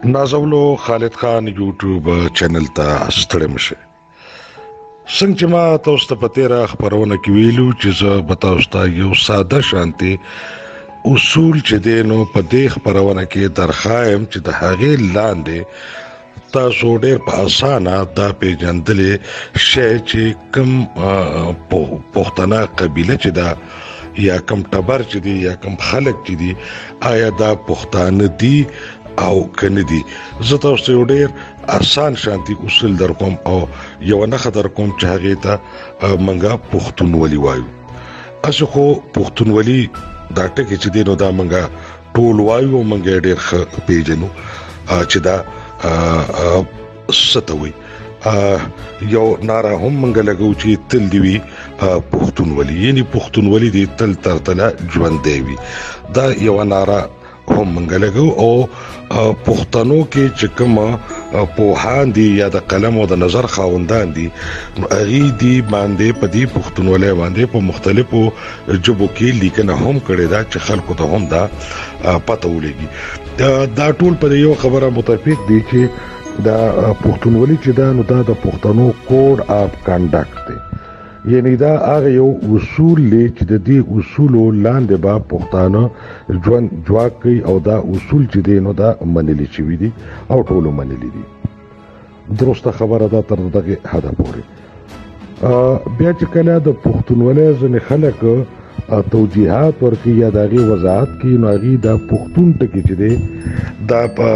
نازولو خالد خان یوټیوب چینل ته ستړی مشه. څنګه چې ما تاسو ته په تیره خبرونه کې ویلو چې زه به تاسو ته یو ساده شانتي اصول چې دی نو په دې خبرونه کې درخوایم چې د هغې لاندې تاسو ډېر په اسانه دا پیژندلې شی چې کوم پښتنه قبیله چې دا یا کم ټبر چې دی یا کم خلک چې دی آیا دا پښتانه دي او کنه دي. زه تاسو ته ډېر آسان شانتي اصول در کوم او یو نه خبر کوم چې هغه ته منګه پښتونولي وایو. اسو خو پښتونولي دا ټکی چې دی نو دا منګه ټول وایو منګه ډېر پیژنو چې دا ستوي یو ناره هم منګه لګو چې تل دی وی پښتونولي یعنی پښتونولي دی تل تر تله ژوند دی وی دا یو ناره هم منګه لګو او پښتنو کې چې کوم پوهان دي یا د قلم او د نظر خاوندان دي نو اغي دي باندې په دې پښتونولۍ باندې په مختلفو ژبو کې لیکنه هم کړي دا چې خلکو ته هم دا پته ولګي. دا ټول په یو خبره متفق دي چې دا پښتونولي چې دا نو دا د پښتنو کوډ اف کنډکټ دی، یعنی دا هغه یو اصول لري چې د دې اصولو لاندې به پښتانه ژوند جواک کوي او دا اصول چې دی نو دا منلي شوي دي او ټولو منلي دي. درسته خبره ده تر دغه حده پورې. بیا چې کله د پښتونولۍ ځینې خلک توجیهات ورکوي یا د هغې وضاحت کوي نو هغې دا پښتون ټکي چې دی دا په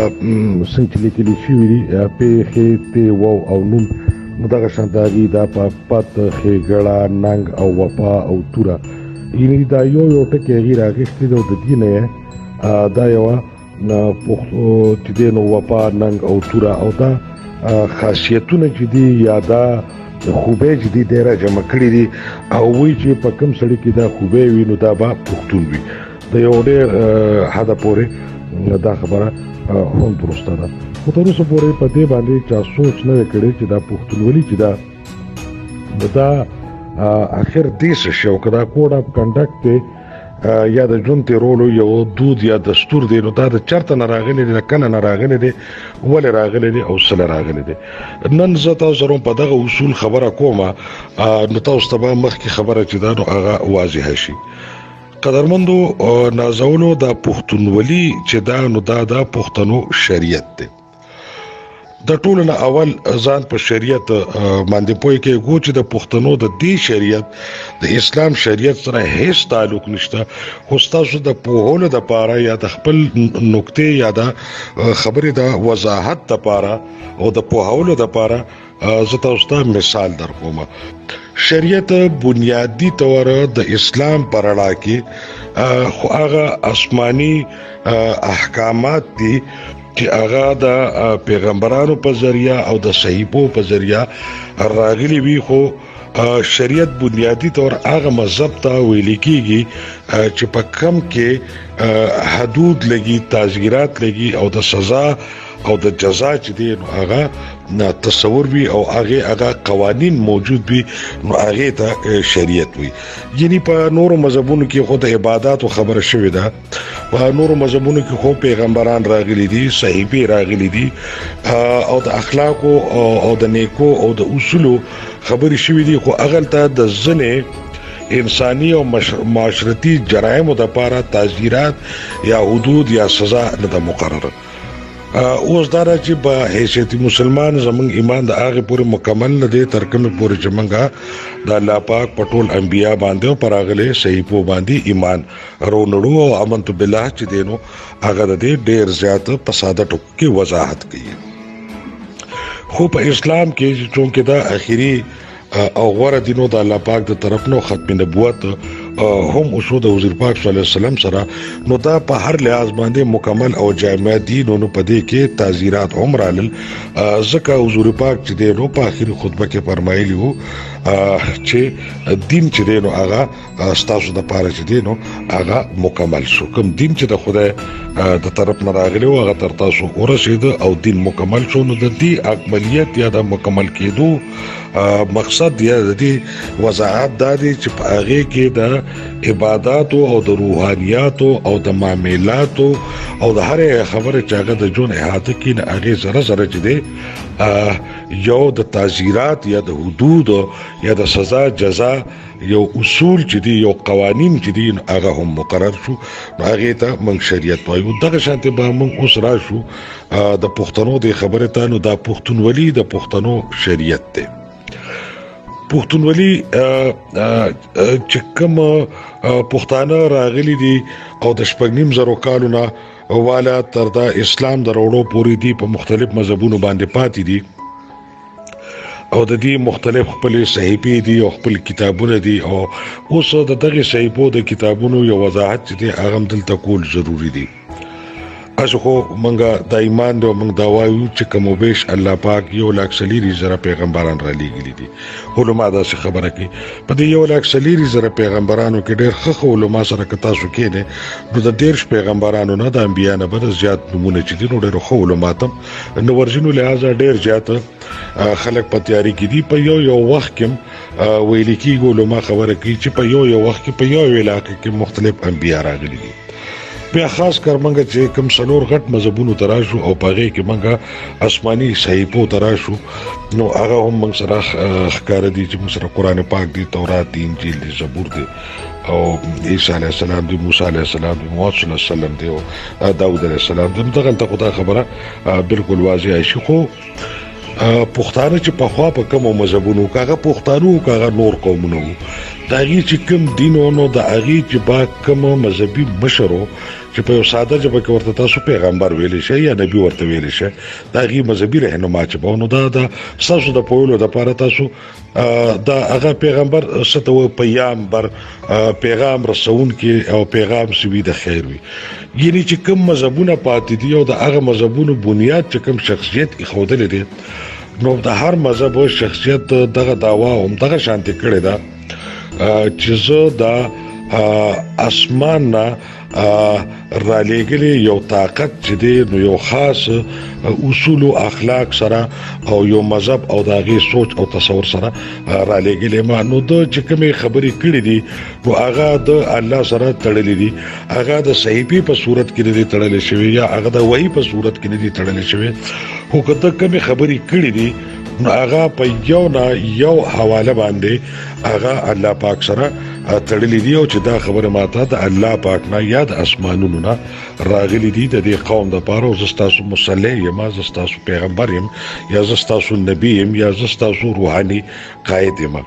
څنګه چې لیکلي شوي دي پې ښې ت و او نون نو دغه شان د هغې دا په پت ښېګړه ننګ او وفا او توره یعنې دا یو ټکي هغې راغېښتي دی او د دې نه دا یوه چې دی نو وفا ننګ او توره او دا خاصیتونه چې دي یا دا خوبه چې دي ډیره جمع کړي دي او وی چې په کوم سړي کې دا خوبه وي نو دا به پښتون وي. د یو ډېر حده پورې دا خبره هم درسته ده، خو تر اوسه پورې په دې باندې چا سوچ نه دی کړی چې دا پښتونولي چې دا اخر دې څه شی او که دا کوډ اف کنډکټ دی یا د ژوند تېرولو یو دود یا دستور دی نو دا د چېرته نه راغلی دی د کله نه راغلی دی ولې راغلی دی او څله راغلی دی. نن زه تاسو سره په دغه اصول خبره کومه نو تاسو ته به مخکې خبره چې دا نو هغه واضحه شي. قدرمندو نازولو دا پښتونولي چې دا نو دا پښتنو شریعت دی. د ټولو نه اول ځان په شریعت باندې پوه کې ګو چې د پښتنو د دې شریعت د اسلام شریعت سره هیڅ تعلق نشته، خو ستاسو د پوهولو دپاره یا د خپل نکتې یا د خبرې د وضاحت دپاره او د پوهولو دپاره زه تاسو ته مثال در کوم. شریعت بنیادی طور د اسلام پر اړه کې خو هغه آسماني احکامات دي چې هغه د پیغمبرانو په ذریعہ او د صحیفو په ذریعہ راغلي وي، خو شریعت بنیادی طور هغه مذهب ته ویل کېږي چې په کم کې حدود لګي، تعزیرات لګي او د سزا او د جزا چې دی نو هغه تصور وي او هغه قوانین موجود وي نو هغه ته شریعت وي. یعنی په نورو مذهبونو کې خو د عبادت خبره شوې ده، په نورو مذهبونو کې خو پیغمبران راغلي دي، صحیفې راغلي دي او د اخلاق او د نیکو او د اصولو خبرې شوې دي، خو هغه ته د ځنې انساني او معاشرتي جرایمو لپاره تعزیرات یا حدود یا سزا نه ده مقرره. اوس دا چې په حیثیت مسلمان زمونږ ایمان د هغه پورې مکمل نه دی تر کومه پورې چې مونږه د الله پاک په ټول انبیا باندې او پر هغه صحیفو باندې ایمان ورونړو او امنت بالله چې دینو هغه د ډېر زیات په ساده ټکو کې وضاحت کوي. خو په اسلام کې چې دا اخیری او غوړه دینو د الله پاک د طرف نو ختم نبوت هم اوسو د حضور پاک صلی الله علیه وسلم سره نو دا په هر لحاظ باندې مکمل او جامع دي نو په دې کې تعزیرات هم رالل. ځکه حضور پاک چې دی نو په اخیری خطبه کې فرمایلی وو چې دین چې دی نو هغه ستاسو د پاره چې دی نو هغه مکمل شو. کوم دین چې د خدای د طرف نه راغلی و هغه تر تاسو ورسید او دین مکمل شو. نو د دې اکملیت یا د مکمل کېدو مقصد یا د دې وضاحت دا دی چې په هغه کې د عبادت او د روحانيات او د معاملات او د هر خبره چې هغه د جون احاطه کې نه هغه زره زره چې دی یو د تعزیرات یا د حدود یا د سزا جزا یو اصول چې دی یو قوانین چې دی هغه هم مقرر شو هغه ته موږ شریعت وایو دغه شانته به موږ اوس راشو د پښتنو د خبره ته نو د پښتونولي د پښتنو شریعت ته پښتونولي چې کوم پښتانه راغلي دي او د شپږنیم زرو کالونه والا تر دا اسلام دروړو پوری دي په مختلف مذهبونو باندې پاتې دي او د دې مختلف خپل صحیفې دي او خپل کتابونه دي او اوس د دغه صحیفو د کتابونو یو وضاحت چې هغه دلته کول ضروری دي اشخو منګه د ایمان د منګ دا وایو چې کوم وبېش الله پاک یو لاک سلیری زره پیغمبران را لېږلي دي علما دا څه خبره کوي په دې یو لاک سلیری زره پیغمبرانو کې ډېر ښه علما سره کتا شو کېنه نو د ډېر پیغمبرانو نه د انبیا نه بل زیات نمونه چې دي نو ډېر ښه علما ته نو ورجنو لہذا ډېر زیات خلک په تیاری کې دي په یو وخت کې ویل کېږي علما خبره کوي چې په یو وخت کې په یو علاقې کې مختلف انبیا راغلي دي بیا خاص کر منګه چې کوم سلور غټ مذهبونو تراشو او پاغه کې منګه آسماني صحیفو تراشو نو هغه هم موږ سره ښکار دي چې موږ سره قران پاک دي تورات دي انجیل دي زبور دي او عیسی علیه السلام دي موسی علیه السلام دي محمد صلی الله علیه وسلم دي او داوود علیه السلام دي دغه ته خدای خبره بالکل واضح شي خو پښتانه چې په خوا په کوم مذهبونو کاغه پښتانو کاغه نور قومونو دا غي چې کوم دینونو د اغي چې با کوم مذهبي مشرو چې په ساده ژبه کې ورته تاسو پیغمبر ویل شي یا نبی ورته ویل شي دا غي مذهبي رهنما چې په نو دا ساسو د پویلو د پاره تاسو دا هغه پیغمبر ستو پیغمبر پیغام رسون کې او پیغام سوي د خیر وي یعنی چې کوم مذهبونه پاتې دي او د هغه مذهبونو بنیاد چې کوم شخصیت اخودل دي نو د هر مذهب او شخصیت دغه داوا هم دغه شانتي کړي دا چې زه د اسمان نه را لېږلي یو طاقت چې دی نو یو خاص اصول او اخلاق سره او یو مذهب او د هغې سوچ او تصور سره را لېږلي ما نو د چې کومې خبرې کړي دي نو هغه د الله سره تړلي دي هغه د صحیفې په صورت کې نه دي تړلی شوي یا هغه د وحي په صورت کې نه دي تړلی شوي خو که د کومې خبرې کړي دي نو هغه په یو نه یو حواله باندې هغه الله پاک سره تړلې دي او چې دا خبره ماته د الله پاک نه یا د اسمانونو نه راغلي دي د دې قوم د پاره او زستاسو مصلی یم زستاسو پیغمبر یم یا زستاسو نبی یم یا زستاسو روحاني قائد یم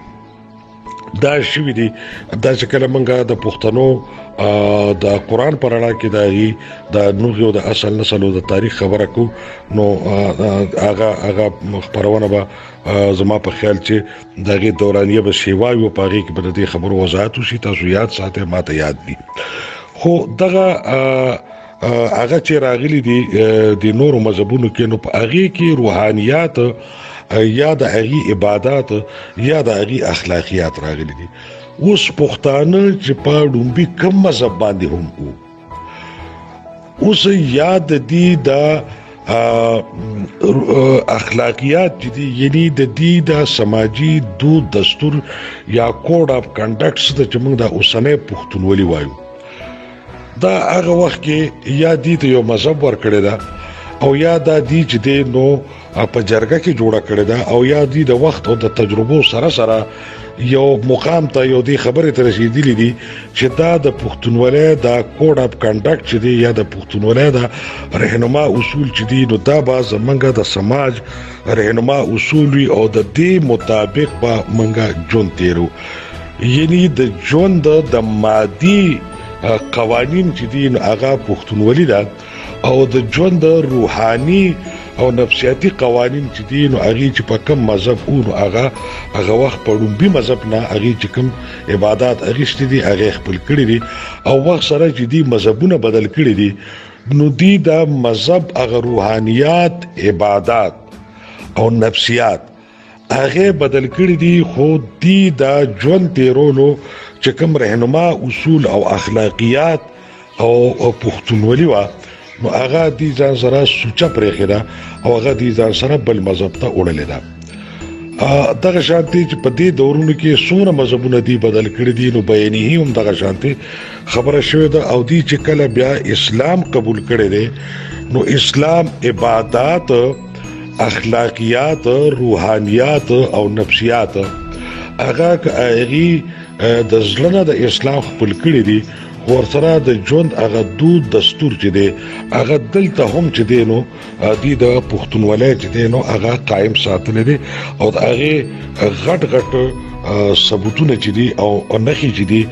دا شوی دي دا چې کله منګه د پښتنو د قران پر اړه کې دا د نوغو د اصل نسل او د تاریخ خبره کو نو هغه خبرونه به زما په خیال چې دغه دورانیه به شیوای او پاره کې به د خبرو وضاحت شي تاسو یاد ساتئ ماته یاد دي خو دغه هغه چې راغلي دي د نورو مذهبونو کې نو په هغه کې روحانيات یا د هغي عبادت یا د هغي اخلاقیات راغلي دي اوس پښتانه چې په ډومبي کم مذهب باندې هم اوس یاد دي د اخلاقیات چې دي یعنی د دې د سماجی دود دستور یا کوډ اف کنډکټس د چمنګ د اوسنۍ پښتونولي وایو دا هغه وخت کې یا دې ته یو مذهب ورکړی دا او یا دا دی چې د نو په جرګه کې جوړه کړی دا او یا دی د وخت او د تجربو سره سره یو مقام ته یو دی خبره تر رسیدلې دي چې دا د پښتونولۍ د کوډ اف کنډکټ چې دی یا د پښتونولۍ د رهنما اصول چې دی نو دا به زمونږ د سماج رهنما اصول او د دې مطابق به مونږ ژوند تیرو یعنی د ژوند د مادي قوانین چې دی هغه پښتونولي ده او د ژوند روحاني او نفسیاتي قوانین چې دي نو هغه چې په کوم مذهب او هغه وخت په ډومبي مذهب نه هغه چې کوم عبادت اغشتي دي هغه خپل کړی دي او وخت سره چې دي مذهبونه بدل کړی دي نو دي د مذهب هغه روحانيات عبادت او نفسیات هغه بدل کړی دي خو دي د ژوند تیرولو چې کوم رهنما اصول او اخلاقیات او پښتونولي وا نو هغه دي ځان سره سوچا پرې خره او هغه دي ځان سره بل مذهب ته وړل دا دغه شانتي چې په دې دورونو کې څومره مذهبونه دي بدل کړي دي نو بیانې هم دغه شانتي خبره شوې ده او دی چې کله بیا اسلام قبول کړي دي نو اسلام عبادت اخلاقیات روحانیات او نفسیات هغه د زړه د اسلام خپل کړي دي ورسره د ژوند هغه دود دستور چې دی هغه دلته هم چې دی نو د پښتونولۍ چې دی نو هغه قائم ساتل دي او هغه غټ ثبوتونه چې دي او نخي چې دي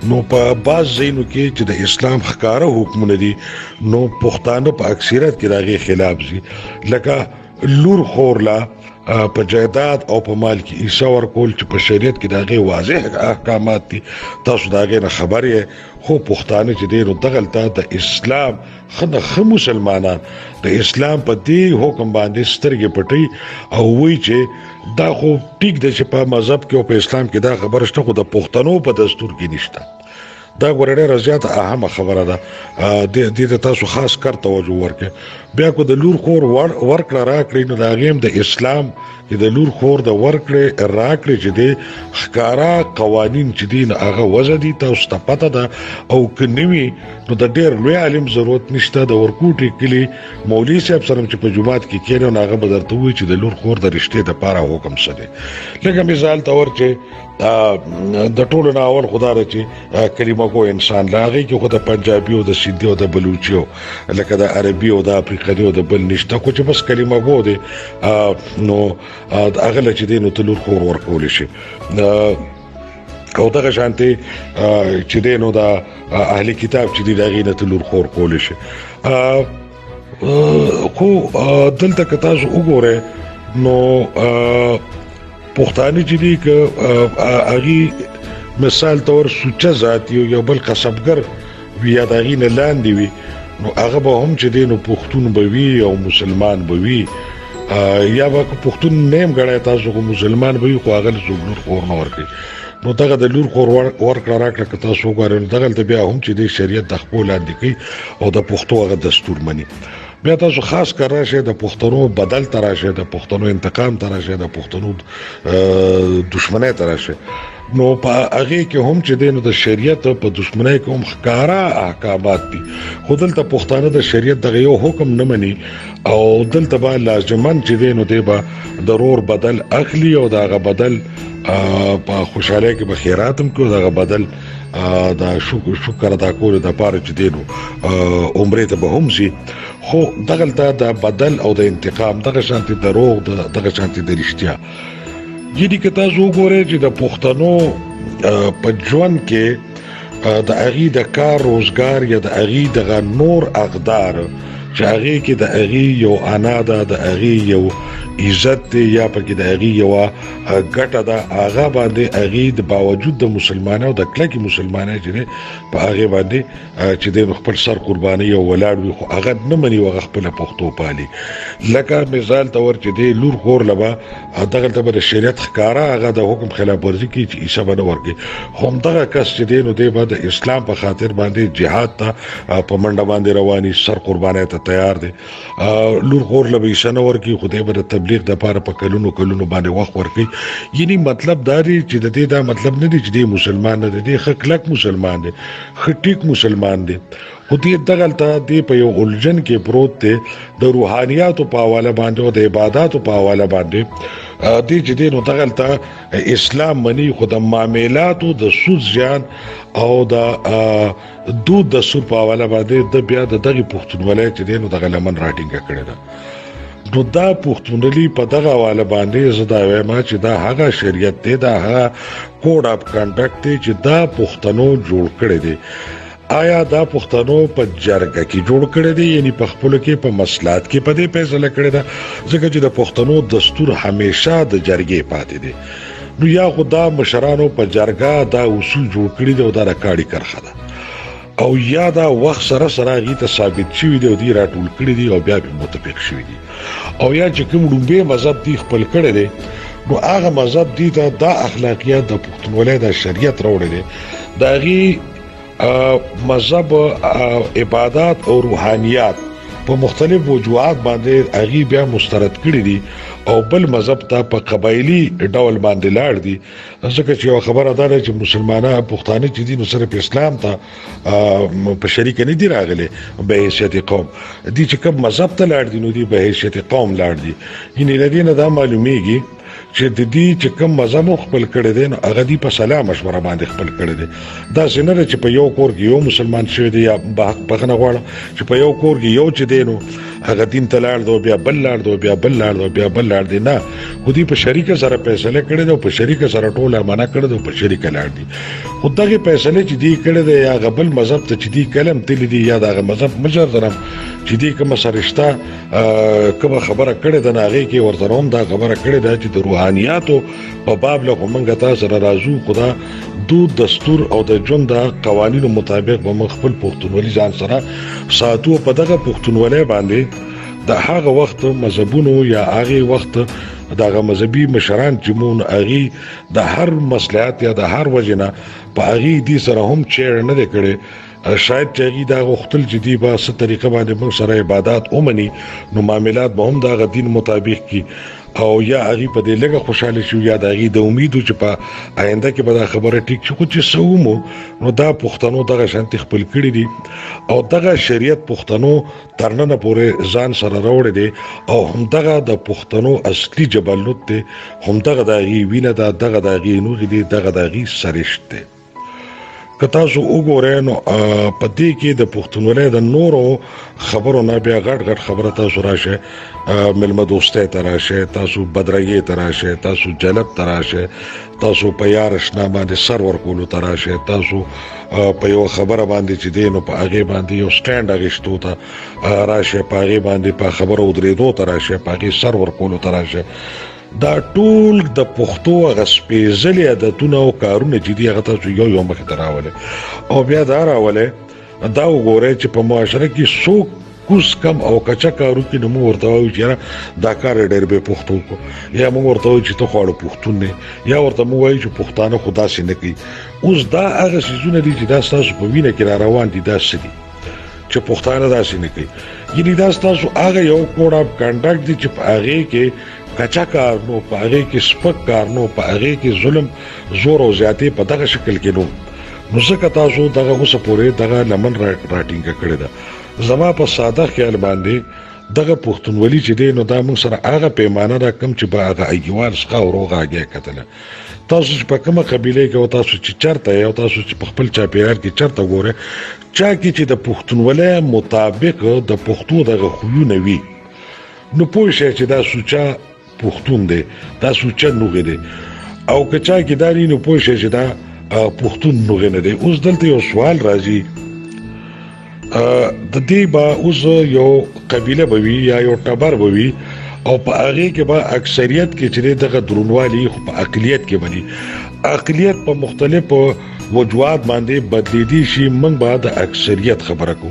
نو په باز زینو کې چې د اسلام ښکارا حکمونه دي نو پښتانه په اکثریت کې دغه خلاف دي لکه لور خورلا په جایداد او په مال کې عیسی ورکول چې په شریعت کې دغه واضح احکامات دي تاسو دغه نه خبرې خو پښتانه چې دی نو دغلطه د اسلام خنخ مسلمانان د اسلام په دې حکم باندې سترګې پټي او وی چې دا خو ټیک د چې په مذهب کې او په اسلام کې دا خبره شته خو د پښتنو په دستور کې نشته دا ګورډه رضایت اهمه خبره ده د تاسو خاص کار توجه ورکړي بیا کو د لور خور ورکړه راکړي نو دا غیم د اسلام چې د لور خور د ورکړه راکړي چې د ښکارا قوانين چې دین هغه وزدي تاسو ته پته ده او کنيوي نو د ډېر لوی عالم ضرورت نشته د ورکوټي کلی مولوی صاحب سره چې په جمعات کې کېنو هغه بدرته وي چې د لور خور د رشته د پاره حکم سره لکه مثال تور چې د ټولو ناول خدای چې کلمه کو انسان لاغي کې خو د پنجابي او د سیندي او د بلوچي لکه د عربي او د افریقایي او د بل نشته خو چې بس کلمه کو دي نو هغه چې دین ته لور خور ورکول شي او دغه شانتي چې دینو د اهلي کتاب چې دی دغه نه ته لور خور کول شي خو دلته که تاسو وګورئ نو پښتانه چې دی که هغه مثال تور سوچه ذات یو بل قصبګر ویا دغه نه لاندې وي نو هغه به هم چې دی نو پښتون به وي او مسلمان به وي یا به پښتون نیم غړای تاسو کو مسلمان به خو هغه زوګنور خور نه ورکي نو دغه د لور خور ورکړه راکړه تاسو وګورئ دغه ته بیا هم چې د شریعت د خپل لاندې کوي او د پښتو هغه دستور مني بیا تاسو خاص کار راشه د پښتنو بدل تراشه د پښتنو انتقام تراشه د پښتنو دشمنی تراشه نو په هغه کې هم چې دینو د شریعت په دشمنی کې هم ښکارا احکامات دي خو دلته پښتانه د شریعت دغه یو حکم نه مني او دلته به لازمان چې دینو دی به ضرور بدل اخلي او دغه بدل په خوشاله کې به خیراتم کو دغه بدل دا شکر ادا کول د پاره چې دینو عمره ته به هم سي خو دغه د بدل او د انتقام دغه شانتي دروغ دغه شانتي د رښتیا یدي که تاسو وګورئ چې د پښتنو په ژوند کې د اغي د کار روزګار یا د اغي د نور اقدار چې اغي کې د اغي یو انا د اغي یو عزت یا پکې د اغي یو ګټه د اغا باندې اغي د باوجود د مسلمانانو د کلکې مسلمانانو چې په اغي باندې چې د خپل سر قرباني او ولاړ وي خو اغه نه مني او خپل پښتو پالي لکه مثال تور چې د لور خور لبا دغه د شریعت ښکارا اغه د حکم خلاف ورزي کوي چې عیسی باندې ورګي هم دغه کس چې دینو دی د اسلام په خاطر باندې جهاد ته په منډه باندې رواني سر قرباني ته تیار دي لور خور لبا عیسی نه ورګي خدای به تبلیغ د پاره په کلونو باندې وخت ورکي یعنی مطلب دا دی چې د دې دا مطلب نه دی چې د مسلمان نه دی خلک مسلمان دي خټیک مسلمان دي خو دې دغلطه دی په یو الجن کې پروت دی د روحانيات په حواله باندې او د عبادت په حواله باندې دې چې دې نو دغلطه اسلام منی خو د معاملات او د سود ځان او د دود د سود په حواله باندې د بیا د دغه پښتونولۍ چې دې نو دغه لمن راټینګ کړی ده نو دا پښتونولي په دغه حواله باندې زدا وایم چې دا هغه شریعت دی دا هغه کوډ اف کنډکټ دی چې دا پښتنو جوړ کړی دی آیا دا پښتنو په جرګه کې جوړ کړی دی یعنی په خپل کې په مسلات کې په دې فیصله کړی دا ځکه چې د پښتنو دستور همیشه د جرګې پاتې دی نو یا خدا مشرانو په جرګه دا اصول جوړ کړی دی او دا راکاړي کرخه ده او یا دا وخت سره سره غي ته ثابت شوی دی او دی راټول کړی دی او بیا به متفق شوی دی او یا چې کوم لومبه مذهب دی خپل کړی دی نو هغه مذهب دی ته دا اخلاقیات د پښتونولۍ د شریعت راوړی دی دا غي مذهب عبادت او روحانيات په مختلف وجوهات باندې هغه بیا مسترد کړی دي او بل مذهب ته په قبایلی ډول باندې لاړ دي. ځکه چې یو خبره ده چې مسلمانان پښتانه چې دي نو صرف اسلام ته په شریک نه دي راغلي به حیثیت قوم دي، چې کوم مذهب ته لاړ دي نو دي به حیثیت قوم لاړ دي. یعنی لدی نه دا معلومیږي چې د دې چې کوم مذهب خپل کړي دي نو هغه دی په سلام مشوره باندې خپل کړي دي. دا څنګه چې په یو کور کې یو مسلمان شوی دی یا بغنه غواړي چې په یو کور کې یو چې دی نو هغه دین ته لاړ دو بیا بل لاړ دو بیا بل لاړ دو بیا بل لاړ دی، نه خو دې په شریک سره فیصله کړي دي، په شریک سره ټوله معنا کړي دي، په شریک لاړ دي. خو دغه فیصله چې دی کړي دي یا غبل مذهب ته چې دی کلم تل دي یا دغه مذهب مجر درم چې دی کوم سرشتہ کوم خبره کړي د ناغي کې ورته هم دا خبره کړي دا چې د روحانياتو په باب له کومنګ تاسو سره راځو خدا دود دستور او د ژوند د قوانینو مطابق به خپل پښتونولي ځان سره ساتو. په دغه پښتونولي باندې د هغه وخت مذهبونو یا هغه وخت دغه مذهبي مشران چې مون هغه د هر مصلحت یا د هر وجنه په هغه دي سره هم چیر نه کړي. شاید چې دا غوښتل چې دی په ست طریقه باندې موږ سره عبادت اومني نو معاملات به هم د دین مطابق کی او یا هغه په دې لګه خوشاله شو یا د هغه د امید چې په آینده کې به دا خبره ټیک شي. خو چې سومو نو دا پښتنو دغه شانتي خپل کړی دي او دغه شریعت پښتنو ترنه پورې ځان سره راوړی دي او هم دغه د پښتنو اصلي جبلوت دي، هم دغه د هغه وینه دغه د هغه نو دي، دغه د هغه سرشت دي. که تاسو وګورئ نو په دې کې د پښتونولۍ د نورو خبرو نه بیا غټ خبره تاسو راشه ملمه دوستۍ ته راشه، تاسو بدرګۍ ته راشه، تاسو جلب ته راشه، تاسو په یارشنا باندې سر ورکولو ته راشه، تاسو په یو خبره باندې چې دی نو په هغه باندې یو سټاند اغشتو ته راشه، په هغه باندې په خبرو درېدو ته راشه، په هغه سر ورکولو ته راشه. دا ټول د پښتو غسپېزلي عادتونه او کارونه چې دی هغه تاسو یو مخ ته راولې او بیا دا راولې دا وګورئ چې په معاشره کې څوک کوس کم او کچا کارو کې نو موږ ورته وایو چې دا کار ډېر به پښتو کو یا موږ ورته وایو چې ته خو اړ پښتون نه یا ورته موږ وایو چې پښتانه خدا سي نه کوي. اوس دا هغه سيزونه دي چې دا تاسو په وینه کې را روان دي دا سدي چې پښتانه دا سي نه کوي. یعنی دا تاسو هغه یو کوډ اف کنډاکټ دي چې په هغه کې کچا کار نو په هغه کې سپک کار نو په هغه کې ظلم زور او زیاتې په دغه شکل کې نو ځکه تاسو دغه اوس پورې دغه لمن راټینګ کړی دا. زما په ساده خیال باندې دغه پښتونولي چې دی نو دا موږ سره هغه پیمانه را کم چې به هغه ایوال څخه وروغه اگې کتل. تاسو چې په کومه قبیله کې او تاسو چې چرته یو تاسو چې په خپل چاپیریال کې چرته ګوره چا کې چې د پښتونولۍ مطابق د پښتو دغه خوونه وي نو پوه شئ چې دا سوچا پښتون دی، دا سوچا نوغه دی او کچا کې دا نه پوه شئ چې دا پښتون نوغه نه دی. اوس دلته یو سوال راځي د دې با اوس یو قبیله بوي یا یو ټبر بوي او په هغه کې به اکثریت کې چې دغه درونوالي خو په اقلیت کې بني اقلیت په مختلفو وجوهات باندې بدلیدي شي. موږ به د اکثریت خبره کو.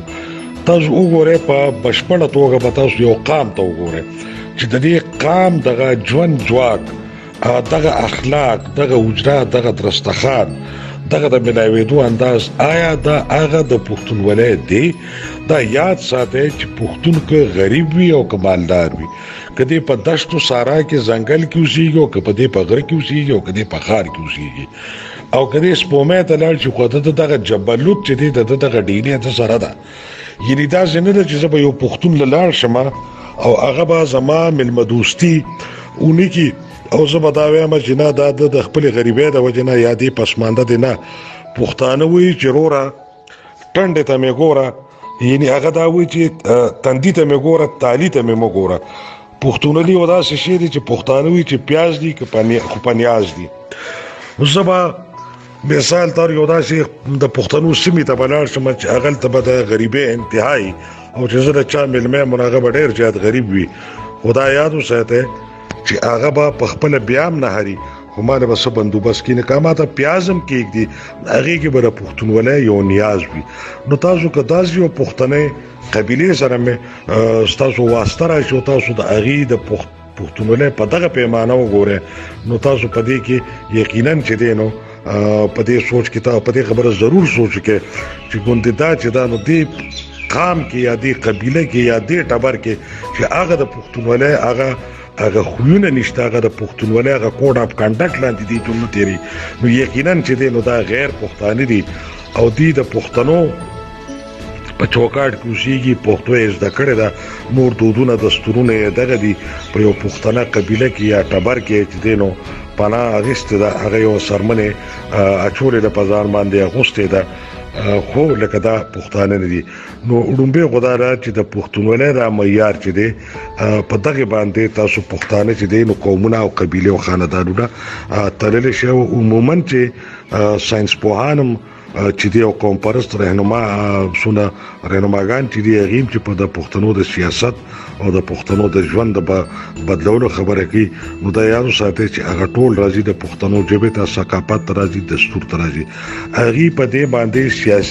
تاسو وګورئ په بشپړه توګه به تاسو یو قام ته وګورئ چې د دې قام دغه ژوند ځواک دغه اخلاق دغه وجره دغه درستخان دغه د ملاویدو انداز آیا دا هغه د پښتونولۍ دی. دا یاد ساتئ چې پښتون که غریب وي او که مالدار وي، کدی په دشتو سارا کې ځنګل کې اوسېږي او کدی په غره کې اوسېږي او کدی په ښار کې اوسېږي او کدی سپومې ته لاړ شي خو دغه جبلوت چې دی دغه ډیلې ته سره ده. یعنی دا څنګه چې زه به یو پښتون لاړ شم او هغه به زما ملمه دوستي اونې کې او زه به دا وایم چې نه دا د خپل غریبۍ د وجې نه یا دې پسمانده دی نه پښتانه وایي چې روره ټنډې ته مې ګوره، یعنی هغه دا وایي چې تندي ته مې ګوره تالي ته مې مه ګوره. پښتونولي یو داسې شی دی چې پښتانه وایي چې پیاز دي که خو په نیاز دي. زه به مثال طور یو داسې د پښتنو سیمې ته به لاړ شم چې هغلته به د غریبۍ انتهایی او چې زه د چا مېلمه یم هغه به ډېر زیات غریب وي. خو دا یاد وساتئ چې هغه به په خپله بیا هم نه هري خو ما له به څه بندوبست کړي که ما ته پیاز هم کېږدي هغې کې به د پښتونولۍ یو نیاز وي. نو تاسو که داسې یو پښتنۍ قبیلې سره مې ستاسو واسطه راشي او تاسو د هغې د پښتونولۍ په دغه پیمانه وګورئ نو تاسو په دې کې یقینا چې دی نو په دې سوچ کې په دې خبره ضرور سوچ کې چې ګوندې دا چې دا نو دې قام کې یا دې قبيله کې یا دې ټبر کې چې هغه د پښتونولۍ هغه خوونه نشته، هغه د پښتونولۍ هغه کوډ اف کنډکټ لاندې دي ټول تیری، نو یقینا چې دی نو دا غیر پښتانه دي او دی د پښتنو په چوکاټ کې اوسېږي، پښتو یې زده کړې ده، نور دودونه دستورونه یې دغه دي، په یو پښتنه قبیله کې یا ټبر کې چې دی نو پناه اخیستې ده، هغه یو څرمنې اچولې ده په ځان باندې اغوستې ده، خو لکه دا پښتانه نه دي. نو ړومبی خو دا ده چې د پښتونولۍ دا معیار چې دی په دغې باندې تاسو پښتانه چې دی نو قومونه او قبیلې او خاندانونه تللی شي. عموما چې ساینس پوهان هم چې دی او قوم پرست رهنماګان چې دی هغه چې په د پښتنو د سیاست او د پښتنو د ژوند د بدلولو خبره کوي، نو دا یادو ساتي چې هغه ټول راځي د پښتنو ژبې ته، ثقافت ته راځي، دستور ته راځي. هغه په دې باندې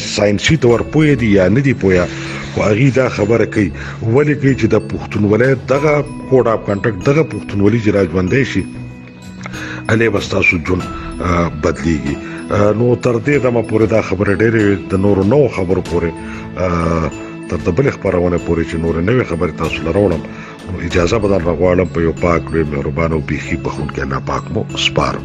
ساينسي تور پوي دي یا نه دي پویا، خو هغه دا خبره کوي ولې کوي چې د پښتونولۍ دغه کوډ اف کنټکټ دغه پښتونولي چې راځوندې شي علي بستاسو جون بدليږي. نو تر دې دمه پورې دا خبره ډېرې د نورو نو خبرو پورې تر د بل خبرونه پورې چې نور نوې خبره تاسو لراوړم، اجازه بدل راغواړم په یو پاک لوی مهربان او بيخي بخون کې الله پاک مو سپارم.